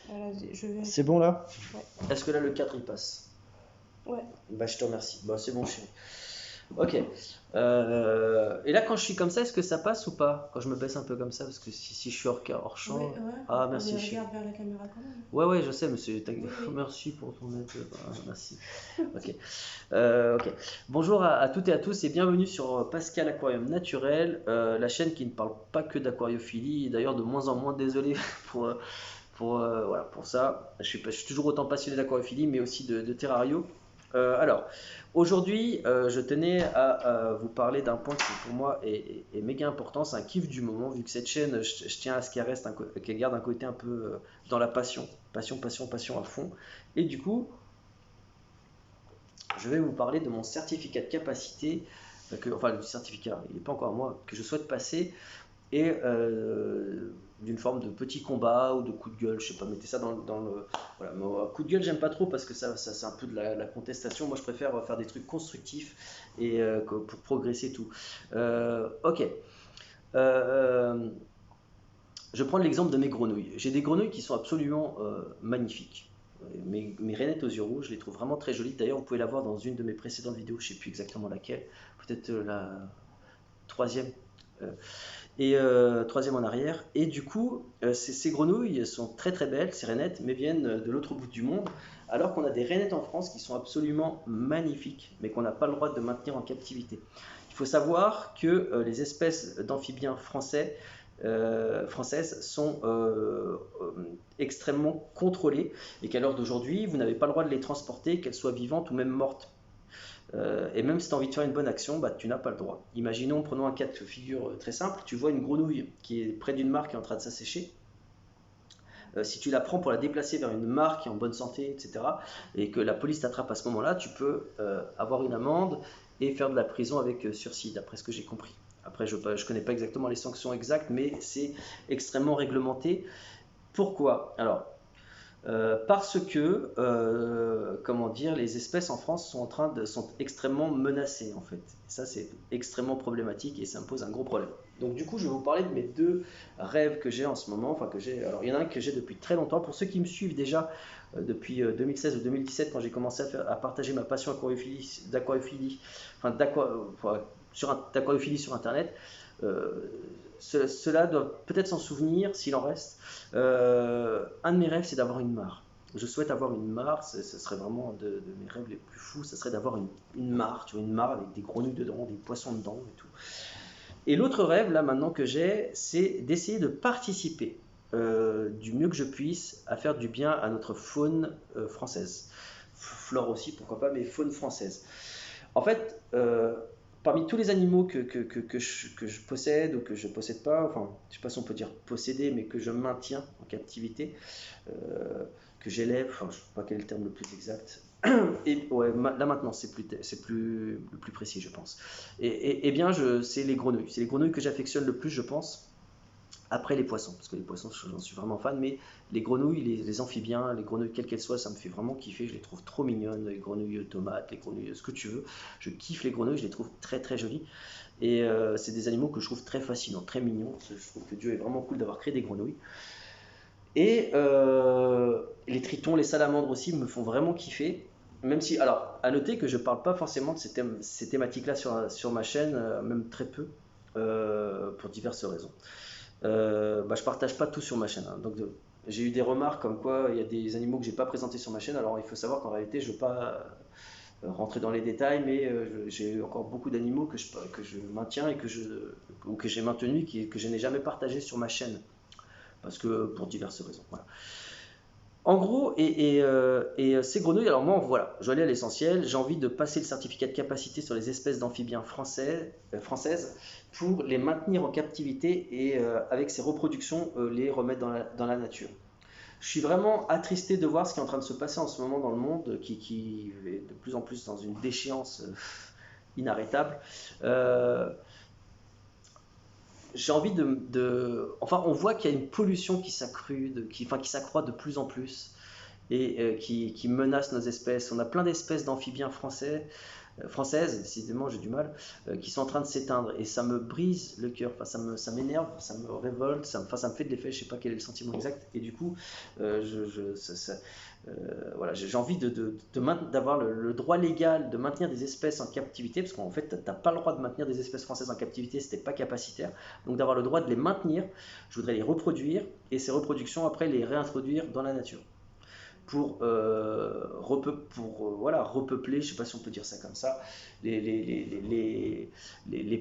Voilà, je vais. C'est bon là? Ouais. Est-ce que là le 4 il passe? Ouais. Bah je te remercie. Bah c'est bon chérie. Ok. Et là quand je suis comme ça, est-ce que ça passe ou pas? Quand je me baisse un peu comme ça, parce que si je suis hors Oui, champ. ouais. Ah Mais merci chérie. regarde vers la caméra quand même. Ouais je sais, monsieur. Oui, oui. Merci pour ton aide. Merci. Ok. Ok. Bonjour à toutes et à tous et bienvenue sur Pascal Aquarium Naturel, la chaîne qui ne parle pas que d'aquariophilie. Et d'ailleurs de moins en moins désolé pour, voilà, pour ça. Je suis toujours autant passionné d'aquariophilie, mais aussi de terrario. Alors, aujourd'hui, je tenais à vous parler d'un point qui pour moi est méga important. C'est un kiff du moment, vu que cette chaîne, je tiens à ce qu'elle reste, qu'elle garde un côté un peu dans la passion, passion à fond. Et du coup, je vais vous parler de mon certificat de capacité, enfin le certificat, il n'est pas encore à moi, que je souhaite passer, et d'une forme de petit combat ou de coup de gueule, je sais pas, mettez ça dans le... Voilà, mais, coup de gueule j'aime pas trop parce que ça c'est un peu de la contestation, moi je préfère faire des trucs constructifs et pour progresser et tout. Ok. Je prends l'exemple de mes grenouilles. J'ai des grenouilles qui sont absolument magnifiques. Mes rainettes aux yeux rouges, je les trouve vraiment très jolies. D'ailleurs, vous pouvez la voir dans une de mes précédentes vidéos, je ne sais plus exactement laquelle, peut-être la troisième, troisième en arrière. Et du coup, ces grenouilles sont très très belles, ces rainettes, mais viennent de l'autre bout du monde, alors qu'on a des rainettes en France qui sont absolument magnifiques, mais qu'on n'a pas le droit de maintenir en captivité. Il faut savoir que les espèces d'amphibiens françaises sont extrêmement contrôlées et qu'à l'heure d'aujourd'hui, vous n'avez pas le droit de les transporter, qu'elles soient vivantes ou même mortes. Et même si tu as envie de faire une bonne action, bah, tu n'as pas le droit. Imaginons, prenons un cas de figure très simple, tu vois une grenouille qui est près d'une mare qui est en train de s'assécher. Si tu la prends pour la déplacer vers une mare qui est en bonne santé, etc., et que la police t'attrape à ce moment-là, tu peux avoir une amende et faire de la prison avec sursis, d'après ce que j'ai compris. Après, je ne connais pas exactement les sanctions exactes, mais c'est extrêmement réglementé. Pourquoi? Alors, parce que, comment dire, les espèces en France sont extrêmement menacées en fait. Et ça, c'est extrêmement problématique et ça me pose un gros problème. Donc du coup, je vais vous parler de mes deux rêves que j'ai en ce moment. Enfin, que j'ai. Alors, il y en a un que j'ai depuis très longtemps. Pour ceux qui me suivent déjà depuis 2016 ou 2017, quand j'ai commencé à partager ma passion d'aquariophilie, enfin, d'aquariophilie sur Internet. Cela doivent peut-être s'en souvenir s'il en reste. Un de mes rêves, c'est d'avoir une mare. Je souhaite avoir une mare, ce serait vraiment de mes rêves les plus fous, ça serait d'avoir une mare, tu vois, une mare avec des grenouilles dedans, des poissons dedans et tout. Et l'autre rêve, là, maintenant que j'ai, c'est d'essayer de participer du mieux que je puisse à faire du bien à notre faune française. Flore aussi, pourquoi pas, mais faune française. En fait, parmi tous les animaux que je possède ou que je ne possède pas, enfin, je ne sais pas si on peut dire posséder, mais que je maintiens en captivité, que j'élève, enfin, je ne sais pas quel est le terme le plus exact. Et ouais, là maintenant, c'est le plus précis, je pense. Et bien, c'est les grenouilles. C'est les grenouilles que j'affectionne le plus, je pense. Après les poissons, parce que les poissons, j'en suis vraiment fan, mais les grenouilles, les amphibiens, les grenouilles quelles qu'elles soient, ça me fait vraiment kiffer, je les trouve trop mignonnes, les grenouilles tomates, les grenouilles ce que tu veux, je kiffe les grenouilles, je les trouve très très jolies, et c'est des animaux que je trouve très fascinants, très mignons, je trouve que Dieu est vraiment cool d'avoir créé des grenouilles. Et les tritons, les salamandres aussi me font vraiment kiffer, même si, alors, à noter que je parle pas forcément de ces thématiques-là sur ma chaîne, même très peu, pour diverses raisons. Je partage pas tout sur ma chaîne, hein. Donc j'ai eu des remarques comme quoi il y a des animaux que j'ai pas présentés sur ma chaîne. Alors il faut savoir qu'en réalité je veux pas rentrer dans les détails, mais j'ai encore beaucoup d'animaux que je maintiens et ou que j'ai maintenu que je n'ai jamais partagé sur ma chaîne parce que pour diverses raisons. Voilà. En gros, ces grenouilles, alors moi, voilà, je vais aller à l'essentiel. J'ai envie de passer le certificat de capacité sur les espèces d'amphibiens françaises pour les maintenir en captivité et avec ces reproductions, les remettre dans la nature. Je suis vraiment attristé de voir ce qui est en train de se passer en ce moment dans le monde, qui est de plus en plus dans une déchéance inarrêtable. J'ai envie enfin, on voit qu'il y a une pollution qui s'accroît de plus en plus et qui menace nos espèces. On a plein d'espèces d'amphibiens français françaises, décidément j'ai du mal, qui sont en train de s'éteindre et ça me brise le cœur, enfin, ça m'énerve, ça me révolte, ça me fait de l'effet, je sais pas quel est le sentiment exact et du coup voilà, j'ai envie d'avoir le droit légal de maintenir des espèces en captivité, parce qu'en fait, tu n'as pas le droit de maintenir des espèces françaises en captivité si tu n'es pas capacitaire. Donc d'avoir le droit de les maintenir, je voudrais les reproduire, et ces reproductions, après, les réintroduire dans la nature. Voilà, repeupler, je ne sais pas si on peut dire ça comme ça, les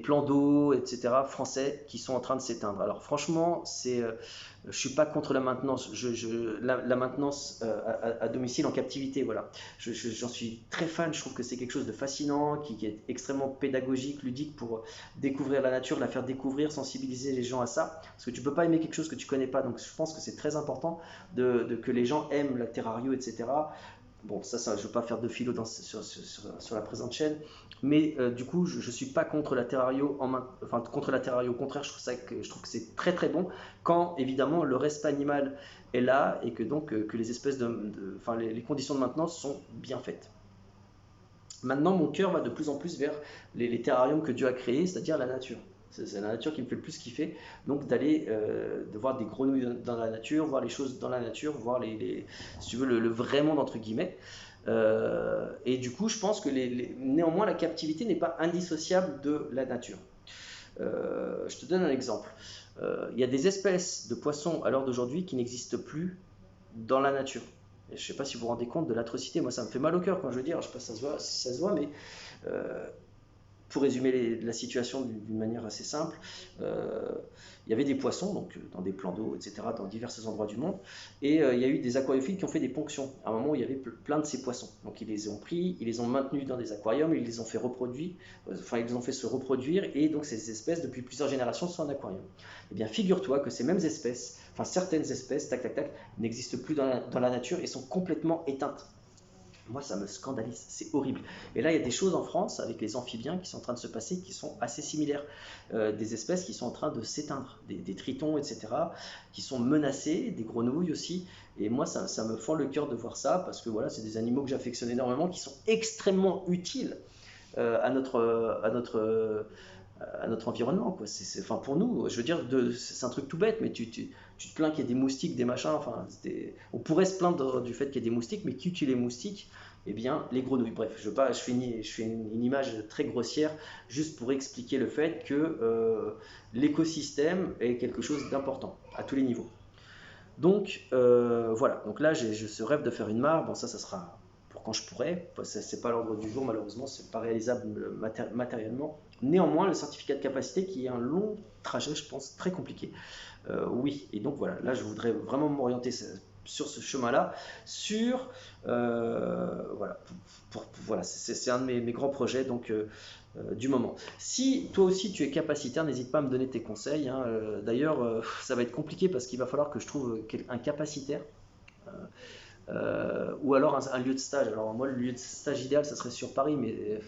plans d'eau, etc., français qui sont en train de s'éteindre. Alors franchement, je ne suis pas contre la maintenance, la maintenance à domicile en captivité, voilà. J'en suis très fan, je trouve que c'est quelque chose de fascinant, qui est extrêmement pédagogique, ludique pour découvrir la nature, la faire découvrir, sensibiliser les gens à ça, parce que tu ne peux pas aimer quelque chose que tu ne connais pas, donc je pense que c'est très important que les gens aiment la terrario, etc. Bon, ça je ne veux pas faire de philo sur la présente chaîne, mais du coup, je ne suis pas contre la terrario, enfin contre la terrario, au contraire, je trouve que c'est très très bon, quand évidemment le respect animal est là, et que donc que les espèces enfin, les conditions de maintenance sont bien faites. Maintenant, mon cœur va de plus en plus vers les terrariums que Dieu a créés, c'est-à-dire la nature. C'est la nature qui me fait le plus kiffer. Donc de voir des grenouilles dans la nature, voir les choses dans la nature, voir si tu veux, le vrai monde entre guillemets. Et du coup, je pense que néanmoins, la captivité n'est pas indissociable de la nature. Je te donne un exemple. Il y a des espèces de poissons à l'heure d'aujourd'hui qui n'existent plus dans la nature. Et je ne sais pas si vous vous rendez compte de l'atrocité. Moi, ça me fait mal au cœur quand je veux dire. Je ne sais pas si ça se voit, mais pour résumer la situation d'une manière assez simple, il y avait des poissons donc, dans des plans d'eau, etc., dans divers endroits du monde, et il y a eu des aquariophiles qui ont fait des ponctions. À un moment où il y avait plein de ces poissons. Donc ils les ont pris, ils les ont maintenus dans des aquariums, ils les ont fait reproduire, enfin ils les ont fait se reproduire, et donc ces espèces, depuis plusieurs générations, sont en aquarium. Eh bien, figure-toi que ces mêmes espèces, enfin certaines espèces, n'existent plus dans la nature et sont complètement éteintes. Moi, ça me scandalise, c'est horrible. Et là, il y a des choses en France avec les amphibiens qui sont en train de se passer qui sont assez similaires. Des espèces qui sont en train de s'éteindre, des tritons, etc., qui sont menacés, des grenouilles aussi. Et moi, ça me fend le cœur de voir ça parce que voilà, c'est des animaux que j'affectionne énormément, qui sont extrêmement utiles à notre environnement, quoi. Enfin, pour nous, je veux dire, c'est un truc tout bête, mais tu te plains qu'il y ait des moustiques, des machins, enfin, on pourrait se plaindre du fait qu'il y ait des moustiques, mais qui tue les moustiques? Eh bien, les grenouilles. Bref, je fais une image très grossière, juste pour expliquer le fait que l'écosystème est quelque chose d'important, à tous les niveaux. Donc, voilà, donc là, j'ai ce rêve de faire une mare, bon ça sera pour quand je pourrai, c'est pas l'ordre du jour malheureusement, c'est pas réalisable matériellement. Néanmoins, le certificat de capacité qui est un long trajet, je pense, très compliqué. Oui, et donc voilà, là je voudrais vraiment m'orienter sur ce chemin-là, voilà, voilà, c'est un de mes grands projets donc du moment. Si toi aussi tu es capacitaire, n'hésite pas à me donner tes conseils. Hein. D'ailleurs, ça va être compliqué parce qu'il va falloir que je trouve un capacitaire. Ou alors un lieu de stage. Alors moi, le lieu de stage idéal, ça serait sur Paris, mais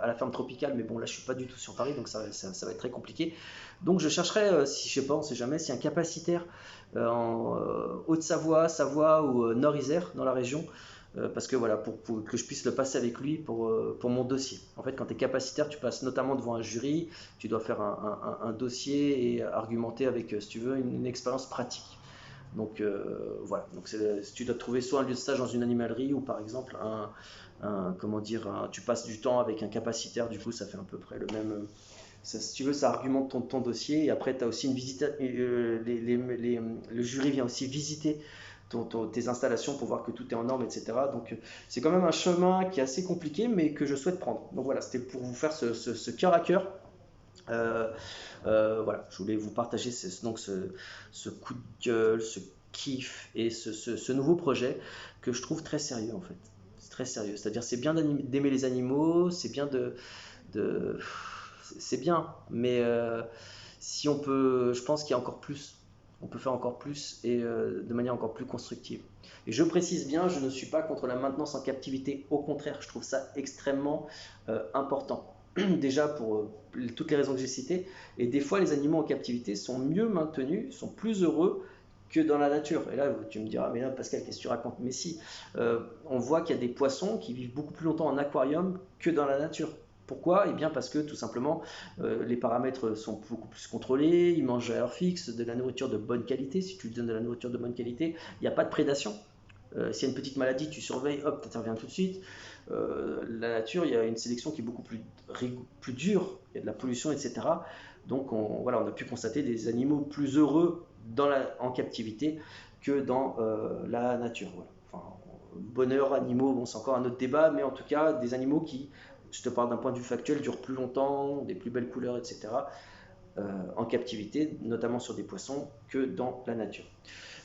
à la ferme tropicale. Mais bon, là, je suis pas du tout sur Paris, donc ça va être très compliqué. Donc, je chercherais, si je sais pas, on sait jamais, si un capacitaire en Haute-Savoie, Savoie ou Nord-Isère dans la région, parce que voilà, pour que je puisse le passer avec lui pour mon dossier. En fait, quand tu es capacitaire, tu passes notamment devant un jury, tu dois faire un dossier et argumenter avec, si tu veux, une expérience pratique. Donc voilà, donc si tu dois trouver soit un lieu de stage dans une animalerie ou par exemple tu passes du temps avec un capacitaire, du coup ça fait à peu près le même. Si tu veux, ça argumente ton dossier et après tu as aussi une visite, le jury vient aussi visiter tes installations pour voir que tout est en norme, etc. Donc c'est quand même un chemin qui est assez compliqué mais que je souhaite prendre. Donc voilà, c'était pour vous faire ce cœur à cœur. Voilà, je voulais vous partager ce coup de gueule, ce kiff et ce nouveau projet que je trouve très sérieux en fait. C'est très sérieux, c'est-à-dire c'est bien d'aimer les animaux, c'est bien c'est bien, mais si on peut, je pense qu'il y a encore plus, on peut faire encore plus et de manière encore plus constructive. Et je précise bien, je ne suis pas contre la maintenance en captivité, au contraire, je trouve ça extrêmement important. Déjà pour toutes les raisons que j'ai citées, et des fois les animaux en captivité sont mieux maintenus, sont plus heureux que dans la nature. Et là, tu me diras, mais là, Pascal, qu'est-ce que tu racontes? Mais si, on voit qu'il y a des poissons qui vivent beaucoup plus longtemps en aquarium que dans la nature. Pourquoi? Eh bien parce que tout simplement les paramètres sont beaucoup plus contrôlés, ils mangent à heure fixe, de la nourriture de bonne qualité. Si tu lui donnes de la nourriture de bonne qualité, il n'y a pas de prédation. S'il y a une petite maladie, tu surveilles, hop, tu interviens tout de suite. La nature, il y a une sélection qui est beaucoup plus dure, il y a de la pollution, etc. Donc voilà, on a pu constater des animaux plus heureux en captivité que dans la nature. Voilà. Enfin, bonheur, animaux, bon, c'est encore un autre débat, mais en tout cas, des animaux qui, je te parle d'un point de vue factuel, durent plus longtemps, des plus belles couleurs, etc. En captivité, notamment sur des poissons, que dans la nature.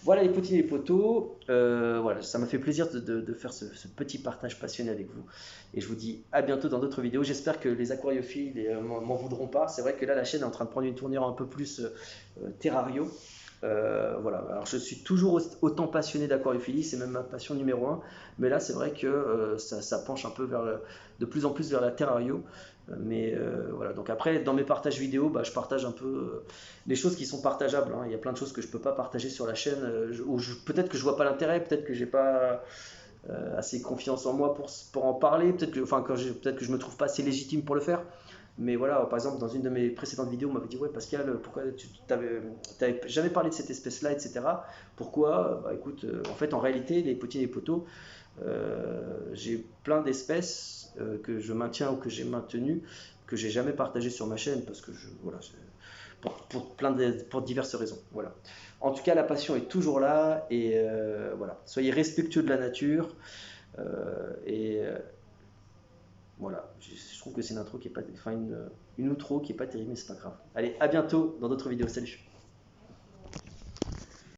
Voilà les petits et les poteaux, voilà, ça m'a fait plaisir de faire ce petit partage passionné avec vous. Et je vous dis à bientôt dans d'autres vidéos. J'espère que les aquariophiles m'en voudront pas. C'est vrai que là, la chaîne est en train de prendre une tournure un peu plus terrario. Voilà. Alors je suis toujours autant passionné d'aquariophilie, c'est même ma passion numéro un. Mais là, c'est vrai que ça penche un peu de plus en plus vers la terrario. Mais voilà, donc après, dans mes partages vidéo, bah, je partage un peu les choses qui sont partageables. Hein. Il y a plein de choses que je peux pas partager sur la chaîne, peut-être que je vois pas l'intérêt, peut-être que j'ai pas assez confiance en moi pour en parler, peut-être que je me trouve pas assez légitime pour le faire. Mais voilà, par exemple, dans une de mes précédentes vidéos, on m'avait dit, ouais, Pascal, pourquoi tu t'avais jamais parlé de cette espèce-là, etc. Pourquoi? Bah écoute, en fait, en réalité, les potiers et les poteaux, j'ai plein d'espèces que je maintiens ou que j'ai maintenues, que j'ai jamais partagées sur ma chaîne, parce que voilà, pour diverses raisons. Voilà. En tout cas, la passion est toujours là, et voilà. Soyez respectueux de la nature, et voilà, je trouve que c'est une intro qui est pas, enfin une outro qui est pas terrible, mais c'est pas grave. Allez, à bientôt dans d'autres vidéos. Salut!